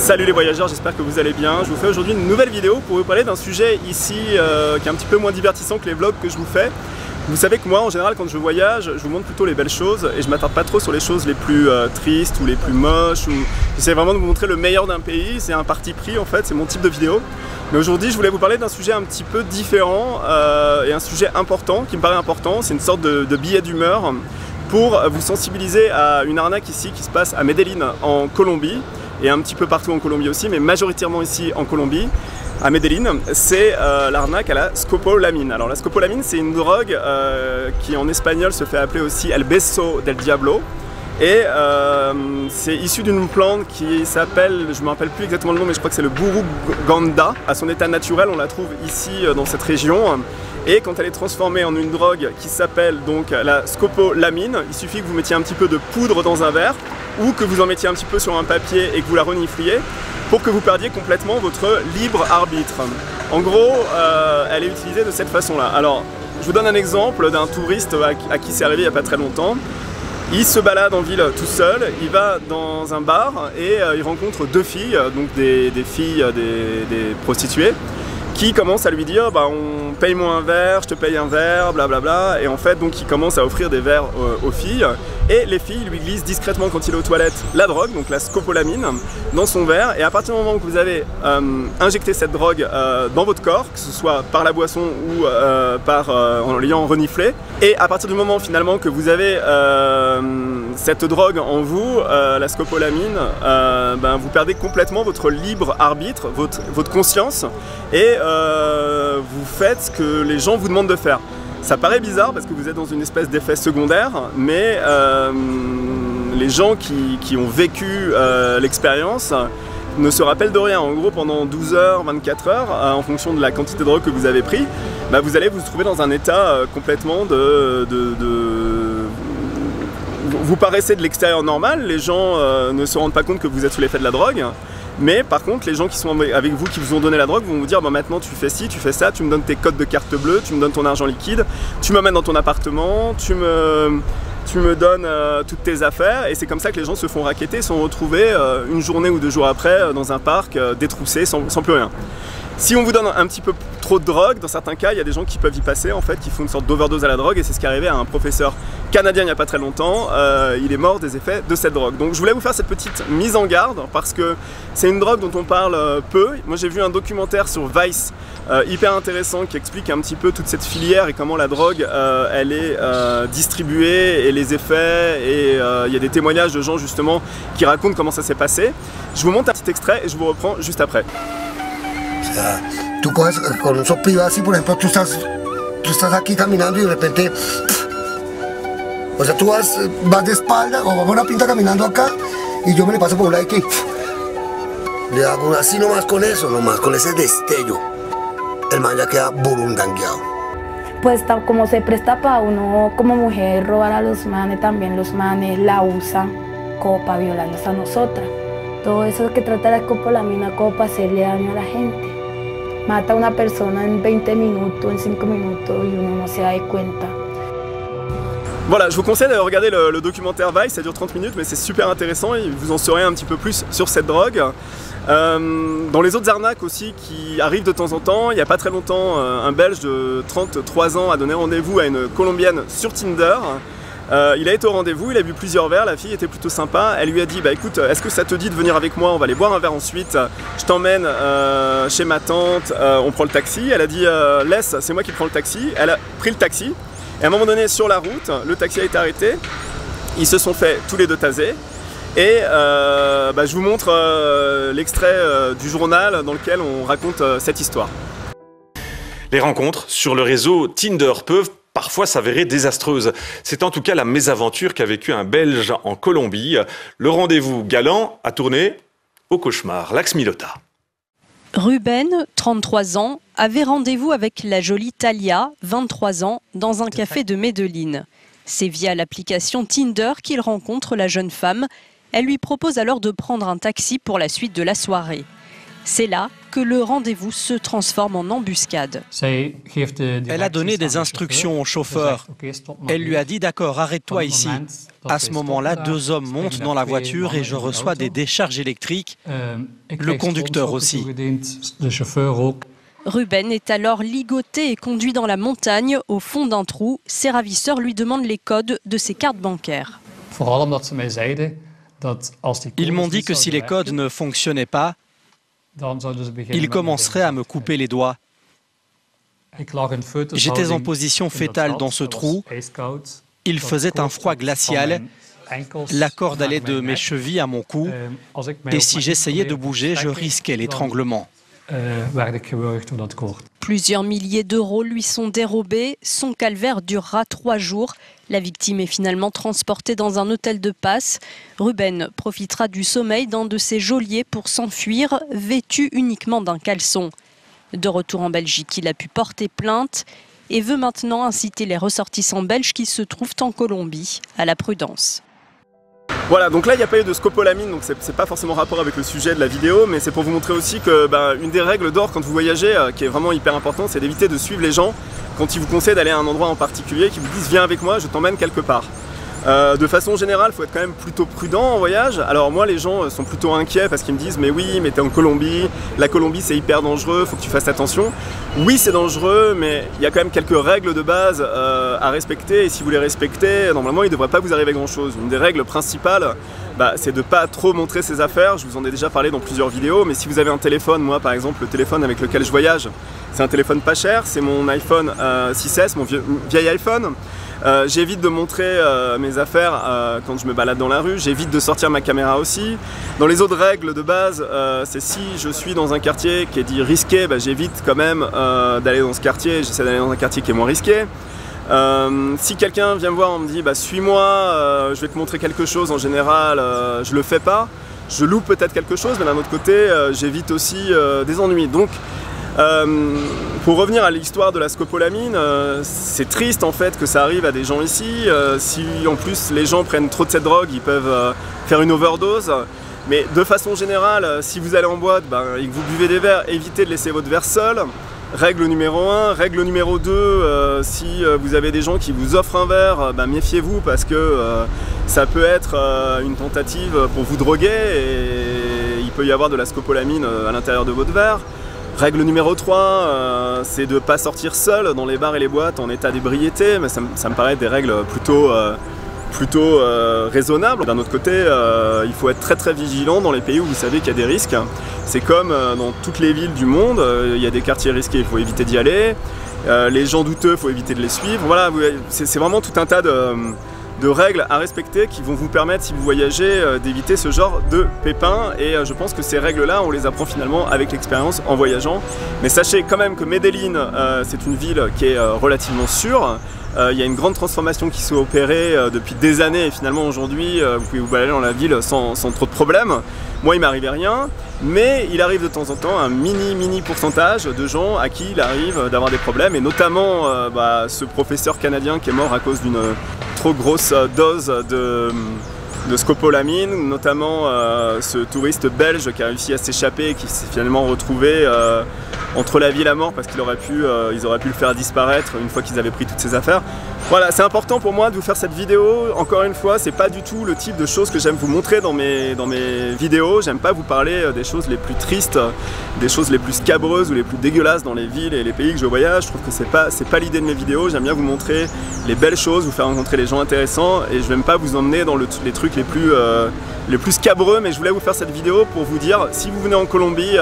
Salut les voyageurs, j'espère que vous allez bien. Je vous fais aujourd'hui une nouvelle vidéo pour vous parler d'un sujet ici qui est un petit peu moins divertissant que les vlogs que je vous fais. Vous savez que moi en général quand je voyage, je vous montre plutôt les belles choses et je m'attarde pas trop sur les choses les plus tristes ou les plus moches. J'essaie vraiment de vous montrer le meilleur d'un pays, c'est un parti pris en fait, c'est mon type de vidéo. Mais aujourd'hui je voulais vous parler d'un sujet un petit peu différent et un sujet important, qui me paraît important, c'est une sorte de billet d'humeur pour vous sensibiliser à une arnaque ici qui se passe à Medellín en Colombie et un petit peu partout en Colombie aussi, mais majoritairement ici en Colombie. À Medellín, c'est l'arnaque à la scopolamine. Alors la scopolamine, c'est une drogue qui en espagnol se fait appeler aussi el beso del diablo. Et c'est issu d'une plante qui s'appelle, je ne me rappelle plus exactement le nom, mais je crois que c'est le buruganda. À son état naturel, on la trouve ici dans cette région. Et quand elle est transformée en une drogue qui s'appelle donc la scopolamine, il suffit que vous mettiez un petit peu de poudre dans un verre ou que vous en mettiez un petit peu sur un papier et que vous la renifliez pour que vous perdiez complètement votre libre arbitre. En gros, elle est utilisée de cette façon-là. Alors, je vous donne un exemple d'un touriste à qui c'est arrivé il n'y a pas très longtemps. Il se balade en ville tout seul, il va dans un bar et il rencontre deux filles, donc des filles, des prostituées, qui commencent à lui dire bah, on paye-moi un verre, je te paye un verre, blablabla. Et en fait, donc il commence à offrir des verres aux filles. Et les filles lui glissent discrètement quand il est aux toilettes la drogue, donc la scopolamine, dans son verre. Et à partir du moment où vous avez injecté cette drogue dans votre corps, que ce soit par la boisson ou en l'ayant reniflé, et à partir du moment finalement que vous avez cette drogue en vous, la scopolamine, vous perdez complètement votre libre arbitre, votre conscience, et vous faites ce que les gens vous demandent de faire. Ça paraît bizarre parce que vous êtes dans une espèce d'effet secondaire, mais les gens qui ont vécu l'expérience ne se rappellent de rien. En gros, pendant 12 heures, 24 heures, en fonction de la quantité de drogue que vous avez pris, vous allez vous trouver dans un état complètement Vous paraissez de l'extérieur normal, les gens ne se rendent pas compte que vous êtes sous l'effet de la drogue. Mais par contre, les gens qui sont avec vous, qui vous ont donné la drogue, vont vous dire maintenant tu fais ci, tu fais ça, tu me donnes tes codes de carte bleue, tu me donnes ton argent liquide, tu m'amènes dans ton appartement, tu me donnes toutes tes affaires. Et c'est comme ça que les gens se font racketter, sont retrouvés une journée ou 2 jours après dans un parc détroussé sans plus rien. Si on vous donne un petit peu trop de drogue, dans certains cas, il y a des gens qui peuvent y passer, en fait, qui font une sorte d'overdose à la drogue, et c'est ce qui est arrivé à un professeur canadien il n'y a pas très longtemps. Il est mort des effets de cette drogue. Donc je voulais vous faire cette petite mise en garde, parce que c'est une drogue dont on parle peu. Moi j'ai vu un documentaire sur Vice, hyper intéressant, qui explique un petit peu toute cette filière et comment la drogue, elle est distribuée, et les effets, et il y a des témoignages de gens justement qui racontent comment ça s'est passé. Je vous montre un petit extrait, et je vous reprends juste après. O sea, tú coges con un soplido así, por ejemplo, tú estás aquí caminando y de repente, o sea, tú vas de espalda o vamos a una pinta caminando acá y yo me le paso por un lado y le hago así nomás con eso, nomás con ese destello, el man ya queda burundangueado. Pues como se presta para uno como mujer robar a los manes, también los manes la usan como para violarnos a nosotras. Todo eso que trata la scopolamina como para hacerle daño a la gente. Mata a una persona en 20 minutes, en 5 minutes, et on ne se rend pas compte. Voilà, je vous conseille de regarder le documentaire Vice, ça dure 30 minutes, mais c'est super intéressant et vous en saurez un petit peu plus sur cette drogue. Dans les autres arnaques aussi qui arrivent de temps en temps, il n'y a pas très longtemps, un Belge de 33 ans a donné rendez-vous à une Colombienne sur Tinder. Il a été au rendez-vous, il a bu plusieurs verres, la fille était plutôt sympa, elle lui a dit bah écoute, est-ce que ça te dit de venir avec moi, on va aller boire un verre ensuite, je t'emmène chez ma tante, on prend le taxi. Elle a dit laisse, c'est moi qui prends le taxi. Elle a pris le taxi et à un moment donné sur la route, le taxi a été arrêté, ils se sont fait tous les deux taser. Et je vous montre l'extrait du journal dans lequel on raconte cette histoire. Les rencontres sur le réseau Tinder peuvent parfois s'avérer désastreuses. C'est en tout cas la mésaventure qu'a vécu un Belge en Colombie. Le rendez-vous galant a tourné au cauchemar. Lax Milota. Ruben, 33 ans, avait rendez-vous avec la jolie Talia, 23 ans, dans un café de Medellín. C'est via l'application Tinder qu'il rencontre la jeune femme. Elle lui propose alors de prendre un taxi pour la suite de la soirée. C'est là que le rendez-vous se transforme en embuscade. Elle a donné des instructions au chauffeur. Elle lui a dit « D'accord, arrête-toi ici ». À ce moment-là, 2 hommes montent dans la voiture et je reçois des décharges électriques, le conducteur aussi. Ruben est alors ligoté et conduit dans la montagne, au fond d'un trou. Ses ravisseurs lui demandent les codes de ses cartes bancaires. Ils m'ont dit que si les codes ne fonctionnaient pas, ils commenceraient à me couper les doigts. J'étais en position fétale dans ce trou. Il faisait un froid glacial. La corde allait de mes chevilles à mon cou. Et si j'essayais de bouger, je risquais l'étranglement. Plusieurs milliers d'euros lui sont dérobés. Son calvaire durera 3 jours. La victime est finalement transportée dans un hôtel de passe. Ruben profitera du sommeil d'un de ses geôliers pour s'enfuir, vêtu uniquement d'un caleçon. De retour en Belgique, il a pu porter plainte et veut maintenant inciter les ressortissants belges qui se trouvent en Colombie à la prudence. Voilà, donc là il n'y a pas eu de scopolamine, donc c'est pas forcément rapport avec le sujet de la vidéo, mais c'est pour vous montrer aussi que une des règles d'or quand vous voyagez, qui est vraiment hyper importante, c'est d'éviter de suivre les gens quand ils vous conseillent d'aller à un endroit en particulier, qui vous disent viens avec moi, je t'emmène quelque part. De façon générale, il faut être quand même plutôt prudent en voyage. Alors moi, les gens sont plutôt inquiets parce qu'ils me disent mais oui, mais t'es en Colombie, la Colombie c'est hyper dangereux, faut que tu fasses attention. Oui, c'est dangereux, mais il y a quand même quelques règles de base à respecter, et si vous les respectez, normalement il ne devrait pas vous arriver grand chose. Une des règles principales, c'est de ne pas trop montrer ses affaires. Je vous en ai déjà parlé dans plusieurs vidéos, mais si vous avez un téléphone, moi par exemple, le téléphone avec lequel je voyage, c'est un téléphone pas cher, c'est mon iPhone 6S, mon vieil iPhone. J'évite de montrer mes affaires quand je me balade dans la rue, j'évite de sortir ma caméra aussi. Dans les autres règles de base, c'est si je suis dans un quartier qui est dit risqué, j'évite quand même d'aller dans ce quartier, j'essaie d'aller dans un quartier qui est moins risqué. Si quelqu'un vient me voir et me dit suis-moi, je vais te montrer quelque chose, en général je le fais pas. Je loupe peut-être quelque chose, mais d'un autre côté j'évite aussi des ennuis. Donc pour revenir à l'histoire de la scopolamine, c'est triste en fait que ça arrive à des gens ici. Si en plus les gens prennent trop de cette drogue, ils peuvent faire une overdose. Mais de façon générale, si vous allez en boîte et que vous buvez des verres, évitez de laisser votre verre seul. Règle numéro 1. Règle numéro 2, si vous avez des gens qui vous offrent un verre, méfiez-vous parce que ça peut être une tentative pour vous droguer et il peut y avoir de la scopolamine à l'intérieur de votre verre. Règle numéro 3, c'est de ne pas sortir seul dans les bars et les boîtes en état d'ébriété, mais ça me paraît des règles plutôt raisonnables. D'un autre côté, il faut être très vigilant dans les pays où vous savez qu'il y a des risques. C'est comme dans toutes les villes du monde, il y a des quartiers risqués, il faut éviter d'y aller. Les gens douteux, il faut éviter de les suivre. Voilà, c'est vraiment tout un tas de règles à respecter qui vont vous permettre, si vous voyagez, d'éviter ce genre de pépins. Et je pense que ces règles-là, on les apprend finalement avec l'expérience en voyageant. Mais sachez quand même que Medellín, c'est une ville qui est relativement sûre. Il y a une grande transformation qui s'est opérée depuis des années et finalement aujourd'hui, vous pouvez vous balader dans la ville sans trop de problèmes. Moi, il m'arrivait rien, mais il arrive de temps en temps un mini pourcentage de gens à qui il arrive d'avoir des problèmes, et notamment ce professeur canadien qui est mort à cause d'une trop grosse dose de scopolamine, notamment ce touriste belge qui a réussi à s'échapper et qui s'est finalement retrouvé entre la vie et la mort parce qu'ils auraient pu le faire disparaître une fois qu'ils avaient pris toutes ses affaires. Voilà, c'est important pour moi de vous faire cette vidéo. Encore une fois, c'est pas du tout le type de choses que j'aime vous montrer dans mes vidéos. J'aime pas vous parler des choses les plus tristes, des choses les plus scabreuses ou les plus dégueulasses dans les villes et les pays que je voyage. Je trouve que c'est pas l'idée de mes vidéos. J'aime bien vous montrer les belles choses, vous faire rencontrer les gens intéressants, et je n'aime pas vous emmener dans les trucs les plus scabreux, mais je voulais vous faire cette vidéo pour vous dire, si vous venez en Colombie,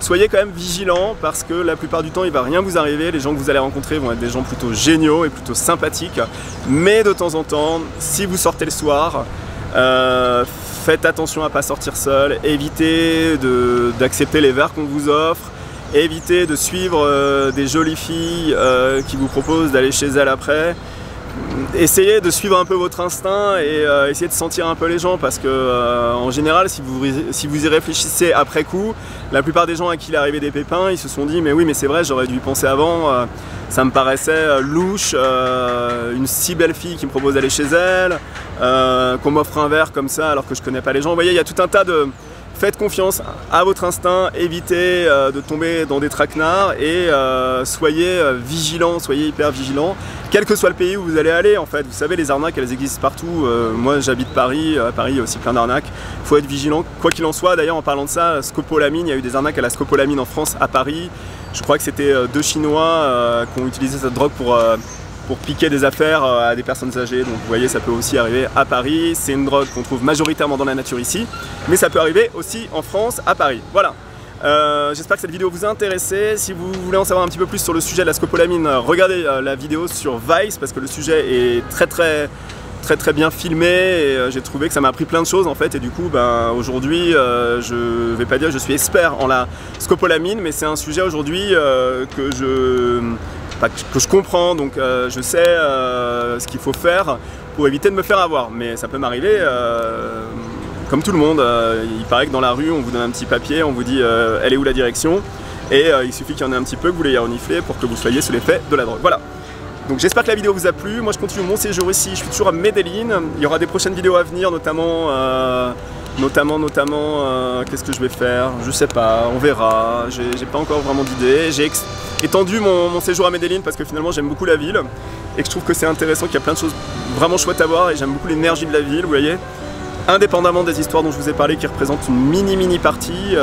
soyez quand même vigilants parce que la plupart du temps il va rien vous arriver. Les gens que vous allez rencontrer vont être des gens plutôt géniaux et plutôt sympathiques, mais de temps en temps, si vous sortez le soir, faites attention à ne pas sortir seul, évitez d'accepter les verres qu'on vous offre, évitez de suivre des jolies filles qui vous proposent d'aller chez elles après. Essayez de suivre un peu votre instinct et essayez de sentir un peu les gens, parce que en général, si vous y réfléchissez après coup, la plupart des gens à qui il est arrivé des pépins, ils se sont dit mais oui, mais c'est vrai, j'aurais dû y penser avant, ça me paraissait louche, une si belle fille qui me propose d'aller chez elle, qu'on m'offre un verre comme ça alors que je connais pas les gens. Vous voyez, il y a tout un tas de faites confiance à votre instinct, évitez de tomber dans des traquenards et soyez vigilants, soyez hyper vigilants, quel que soit le pays où vous allez aller en fait. Vous savez, les arnaques, elles existent partout. Moi j'habite Paris, à Paris il y a aussi plein d'arnaques. Il faut être vigilant, quoi qu'il en soit. D'ailleurs, en parlant de ça, scopolamine, il y a eu des arnaques à la scopolamine en France, à Paris. Je crois que c'était 2 Chinois qui ont utilisé cette drogue pour piquer des affaires à des personnes âgées. Donc vous voyez, ça peut aussi arriver à Paris. C'est une drogue qu'on trouve majoritairement dans la nature ici, mais ça peut arriver aussi en France, à Paris. Voilà. J'espère que cette vidéo vous a intéressé. Si vous voulez en savoir un petit peu plus sur le sujet de la scopolamine, regardez la vidéo sur Vice, parce que le sujet est très bien filmé et j'ai trouvé que ça m'a appris plein de choses en fait. Et du coup, aujourd'hui, je vais pas dire que je suis expert en la scopolamine, mais c'est un sujet aujourd'hui que je comprends, donc je sais ce qu'il faut faire pour éviter de me faire avoir. Mais ça peut m'arriver comme tout le monde. Il paraît que dans la rue, on vous donne un petit papier, on vous dit elle est où la direction, et il suffit qu'il y en ait un petit peu, que vous l'ayez reniflé pour que vous soyez sous l'effet de la drogue. Voilà. Donc j'espère que la vidéo vous a plu. Moi je continue mon séjour ici, je suis toujours à Medellín. Il y aura des prochaines vidéos à venir, notamment qu'est-ce que je vais faire, je sais pas, on verra. J'ai pas encore vraiment d'idée. J'ai étendu mon séjour à Medellín parce que finalement j'aime beaucoup la ville et que je trouve que c'est intéressant, qu'il y a plein de choses vraiment chouettes à voir, et j'aime beaucoup l'énergie de la ville, vous voyez. Indépendamment des histoires dont je vous ai parlé qui représentent une mini partie,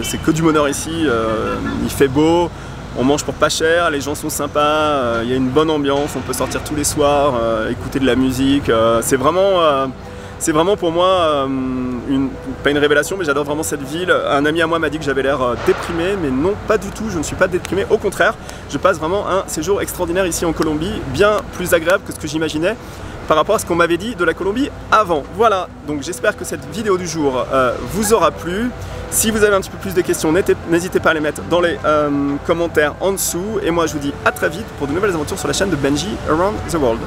c'est que du bonheur ici. Il fait beau, on mange pour pas cher, les gens sont sympas, il y a une bonne ambiance, on peut sortir tous les soirs, écouter de la musique. C'est vraiment pour moi pas une révélation, mais j'adore vraiment cette ville. Un ami à moi m'a dit que j'avais l'air déprimé, mais non, pas du tout, je ne suis pas déprimé. Au contraire, je passe vraiment un séjour extraordinaire ici en Colombie, bien plus agréable que ce que j'imaginais par rapport à ce qu'on m'avait dit de la Colombie avant. Voilà, donc j'espère que cette vidéo du jour vous aura plu. Si vous avez un petit peu plus de questions, n'hésitez pas à les mettre dans les commentaires en dessous. Et moi je vous dis à très vite pour de nouvelles aventures sur la chaîne de Benji Around the World.